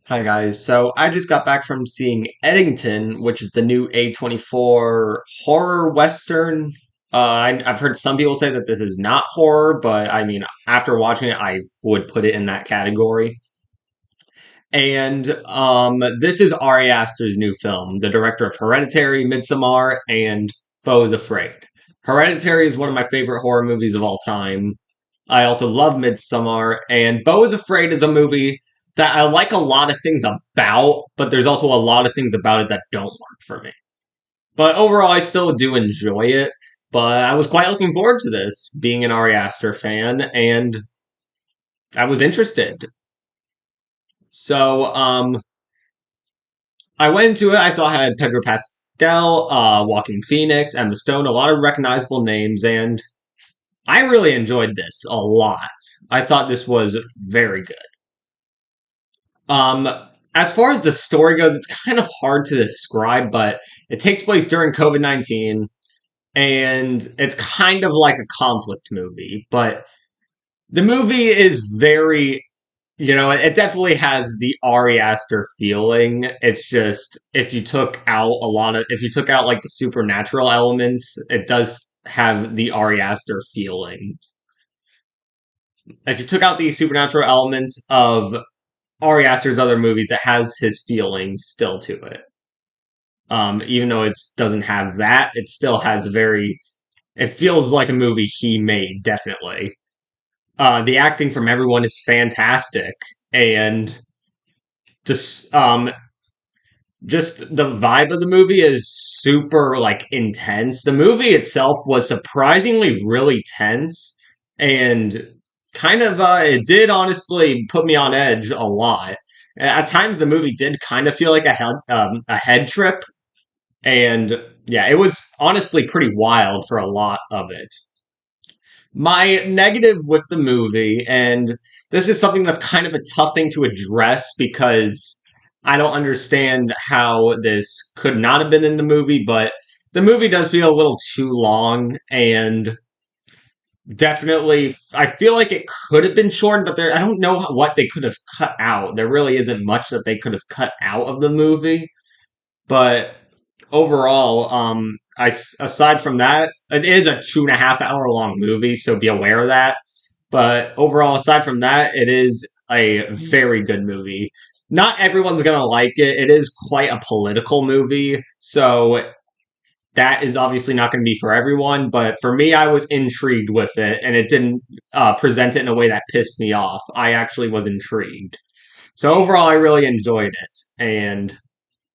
Hi guys. So I just got back from seeing Eddington, which is the new A24 horror western. I've heard some people say that this is not horror, but I mean, after watching it, I would put it in that category. And this is Ari Aster's new film, the director of Hereditary, Midsommar, and Beau is Afraid. Hereditary is one of my favorite horror movies of all time. I also love Midsommar, and Beau is Afraid is a movie that I like a lot of things about, but there's also a lot of things about it that don't work for me. But overall, I still do enjoy it. But I was quite looking forward to this, being an Ari Aster fan, and I was interested. So, I went into it. I saw it had Pedro Pascal, Walking Phoenix, Emma Stone, a lot of recognizable names, and I really enjoyed this a lot. I thought this was very good. Um, as far as the story goes, it's kind of hard to describe, but it takes place during COVID-19, and it's kind of like a conflict movie. But the movie is very, it definitely has the Ari Aster feeling. It's just if you took out like the supernatural elements, it does have the Ari Aster feeling. If you took out the supernatural elements of Ari Aster's other movies, it has his feelings still to it. Even though it doesn't have that, it still has very. It feels like a movie he made, definitely. The acting from everyone is fantastic, and just just the vibe of the movie is super like intense. The movie itself was surprisingly really tense, and kind of it did honestly put me on edge a lot. At times, the movie did kind of feel like a head trip, and yeah, it was honestly pretty wild for a lot of it. My negative with the movie, and this is something that's kind of a tough thing to address because I don't understand how this could not have been in the movie, but the movie does feel a little too long, and definitely I feel like it could have been shortened, but I don't know what they could have cut out. There really isn't much that they could have cut out of the movie. But overall, aside from that, it is a 2.5 hour long movie, so be aware of that. But overall, aside from that, it is a very good movie. Not everyone's gonna like it. It is quite a political movie, so that is obviously not going to be for everyone. But for me, I was intrigued with it, and it didn't present it in a way that pissed me off. I actually was intrigued. So overall, I really enjoyed it, and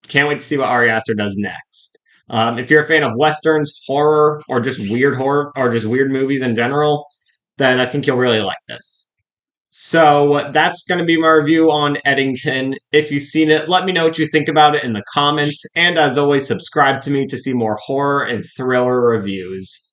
can't wait to see what Ari Aster does next. If you're a fan of westerns, horror, or just weird movies in general, then I think you'll really like this. So that's going to be my review on Eddington. If you've seen it, let me know what you think about it in the comments. And as always, subscribe to me to see more horror and thriller reviews.